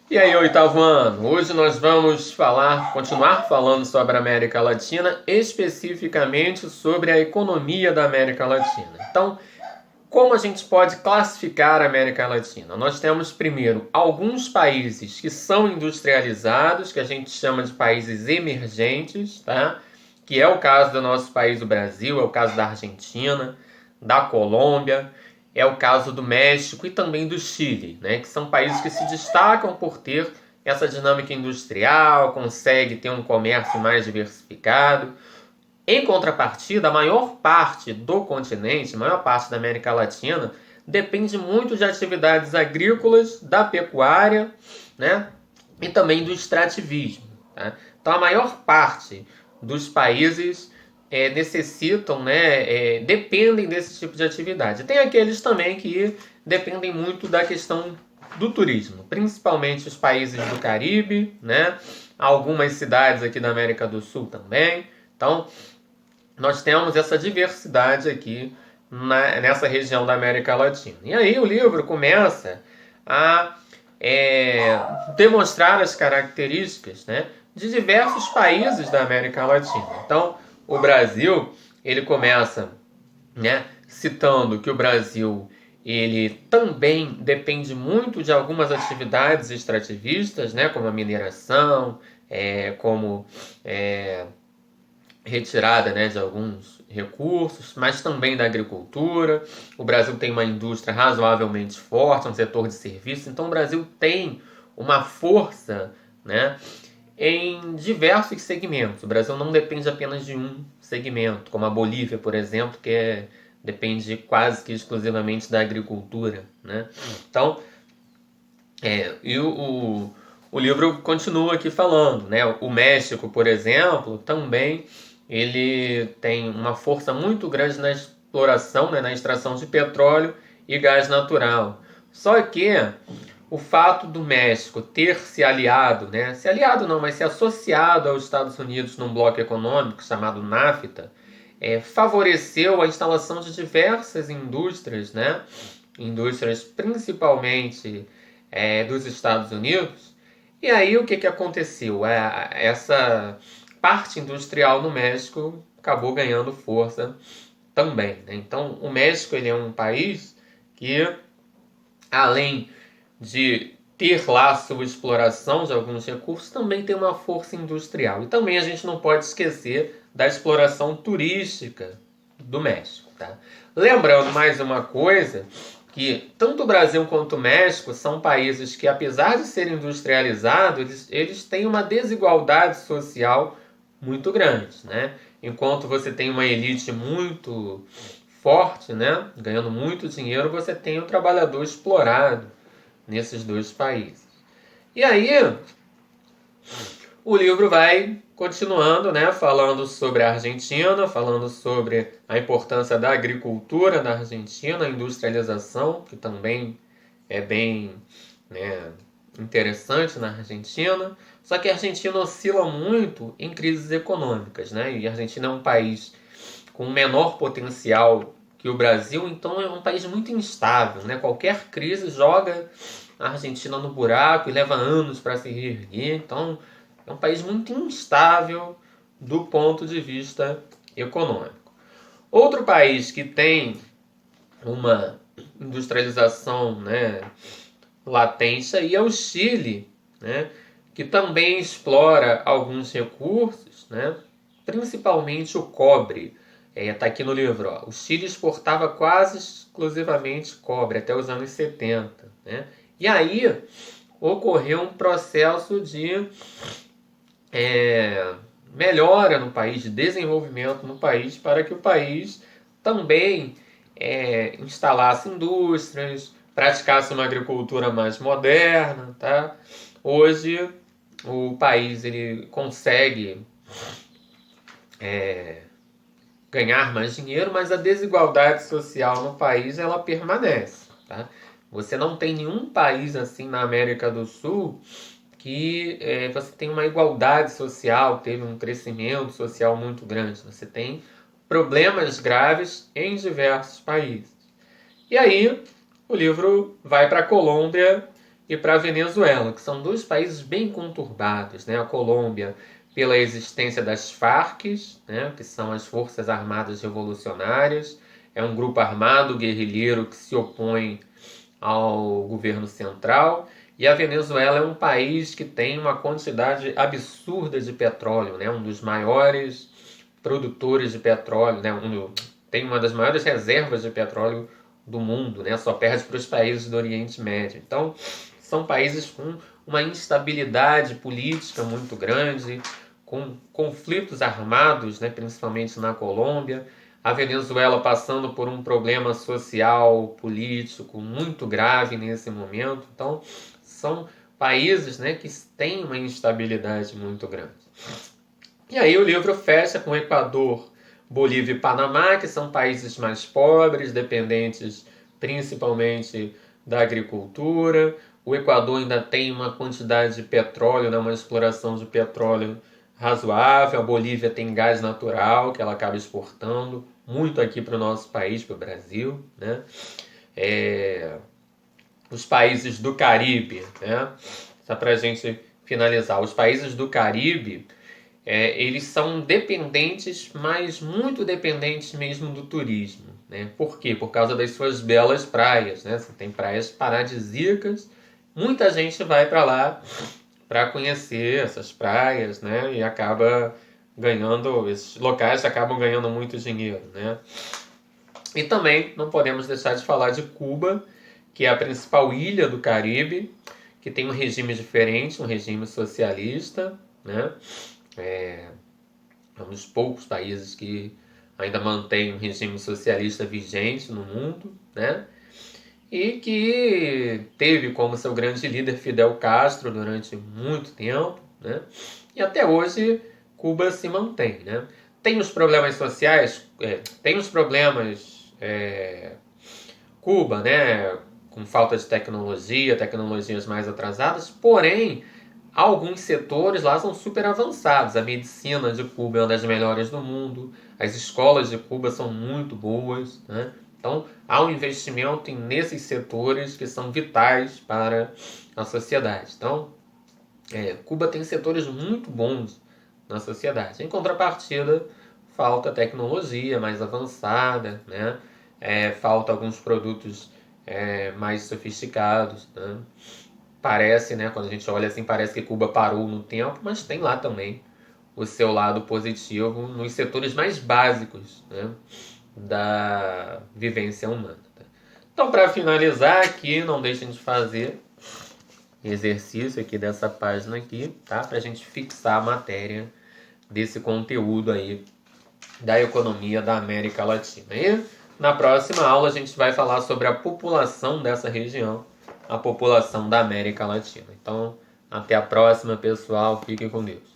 E aí, oitavo ano? Hoje nós vamos continuar falando sobre a América Latina, especificamente sobre a economia da América Latina. Então, como a gente pode classificar a América Latina? Nós temos primeiro alguns países que são industrializados, que a gente chama de países emergentes, tá? Que é o caso do nosso país, o Brasil, é o caso da Argentina, da Colômbia, é o caso do México e também do Chile, né? Que são países que se destacam por ter essa dinâmica industrial, consegue ter um comércio mais diversificado. Em contrapartida, a maior parte do continente, a maior parte da América Latina, depende muito de atividades agrícolas, da pecuária, né? E também do extrativismo. Tá? Então, a maior parte dos países necessitam, né, dependem desse tipo de atividade. Tem aqueles também que dependem muito da questão do turismo, principalmente os países do Caribe, né? Algumas cidades aqui da América do Sul também. Então, nós temos essa diversidade aqui nessa região da América Latina. E aí o livro começa a demonstrar as características, né, de diversos países da América Latina. Então, o Brasil, ele começa, né, citando que o Brasil ele também depende muito de algumas atividades extrativistas, né, como a mineração, como retirada, né, de alguns recursos, mas também da agricultura. O Brasil tem uma indústria razoavelmente forte, um setor de serviços, então o Brasil tem uma força, né, em diversos segmentos. O Brasil não depende apenas de um segmento, como a Bolívia, por exemplo, depende quase que exclusivamente da agricultura, né? Então, o livro continua aqui falando, né? O México, por exemplo, também ele tem uma força muito grande na exploração, né, na extração de petróleo e gás natural. Só que o fato do México ter se aliado, né, se aliado não, mas se associado aos Estados Unidos num bloco econômico chamado NAFTA, favoreceu a instalação de diversas indústrias, né, indústrias principalmente dos Estados Unidos. E aí o que aconteceu? Essa parte industrial no México acabou ganhando força também, né? Então o México ele é um país que, além de ter lá a sua exploração de alguns recursos, também tem uma força industrial. E também a gente não pode esquecer da exploração turística do México. Tá? Lembrando mais uma coisa, que tanto o Brasil quanto o México são países que, apesar de serem industrializados, eles têm uma desigualdade social muito grande. Né? Enquanto você tem uma elite muito forte, né? Ganhando muito dinheiro, você tem o trabalhador explorado nesses dois países. E aí, o livro vai continuando, né, falando sobre a Argentina, falando sobre a importância da agricultura na Argentina, a industrialização, que também é bem, né, interessante na Argentina. Só que a Argentina oscila muito em crises econômicas, né? E a Argentina é um país com menor potencial que o Brasil, então é um país muito instável, né? Qualquer crise joga a Argentina no buraco e leva anos para se reerguer. Então é um país muito instável do ponto de vista econômico. Outro país que tem uma industrialização, né, latente aí é o Chile, né, que também explora alguns recursos, né, principalmente o cobre. Está aqui no livro. Ó. O Chile exportava quase exclusivamente cobre até os anos 70. Né? E aí ocorreu um processo de melhora no país, de desenvolvimento no país, para que o país também instalasse indústrias, praticasse uma agricultura mais moderna. Tá? Hoje o país ele consegue ganhar mais dinheiro, mas a desigualdade social no país ela permanece. Tá? Você não tem nenhum país assim na América do Sul que você tem uma igualdade social, teve um crescimento social muito grande. Você tem problemas graves em diversos países. E aí o livro vai para a Colômbia e para a Venezuela, que são dois países bem conturbados, né? A Colômbia pela existência das Farc, né? Que são as Forças Armadas Revolucionárias, é um grupo armado guerrilheiro que se opõe ao governo central, e a Venezuela é um país que tem uma quantidade absurda de petróleo, né? Um dos maiores produtores de petróleo, né? Tem uma das maiores reservas de petróleo do mundo, né? Só perde para os países do Oriente Médio. Então, são países com uma instabilidade política muito grande, com conflitos armados, né? Principalmente na Colômbia. A Venezuela passando por um problema social, político muito grave nesse momento. Então, são países, né, que têm uma instabilidade muito grande. E aí o livro fecha com Equador, Bolívia e Panamá, que são países mais pobres, dependentes principalmente da agricultura. O Equador ainda tem uma quantidade de petróleo, né, uma exploração de petróleo razoável. A Bolívia tem gás natural, que ela acaba exportando muito aqui para o nosso país, para o Brasil, né? Os países do Caribe, né? Só para a gente finalizar, os países do Caribe, eles são dependentes, mas muito dependentes mesmo do turismo, né? Por quê? Por causa das suas belas praias, né? Você tem praias paradisíacas, muita gente vai para lá para conhecer essas praias, né? E acaba ganhando, esses locais acabam ganhando muito dinheiro, né? E também não podemos deixar de falar de Cuba, que é a principal ilha do Caribe, que tem um regime diferente, um regime socialista, né? É um dos poucos países que ainda mantém um regime socialista vigente no mundo, né? E que teve como seu grande líder Fidel Castro durante muito tempo, né? E até hoje Cuba se mantém, né? Tem os problemas sociais, tem os problemas Cuba, né? Com falta de tecnologia, tecnologias mais atrasadas, porém alguns setores lá são super avançados. A medicina de Cuba é uma das melhores do mundo, as escolas de Cuba são muito boas, né? Então, há um investimento nesses setores que são vitais para a sociedade. Então, Cuba tem setores muito bons na sociedade. Em contrapartida, falta tecnologia mais avançada, né? Falta alguns produtos mais sofisticados, né? Parece, né? Quando a gente olha assim, parece que Cuba parou no tempo, mas tem lá também o seu lado positivo nos setores mais básicos, né, da vivência humana. Tá? Então, para finalizar aqui, não deixem de fazer exercício aqui dessa página aqui, tá? Para a gente fixar a matéria desse conteúdo aí da economia da América Latina. E na próxima aula a gente vai falar sobre a população dessa região, a população da América Latina. Então, até a próxima, pessoal. Fiquem com Deus.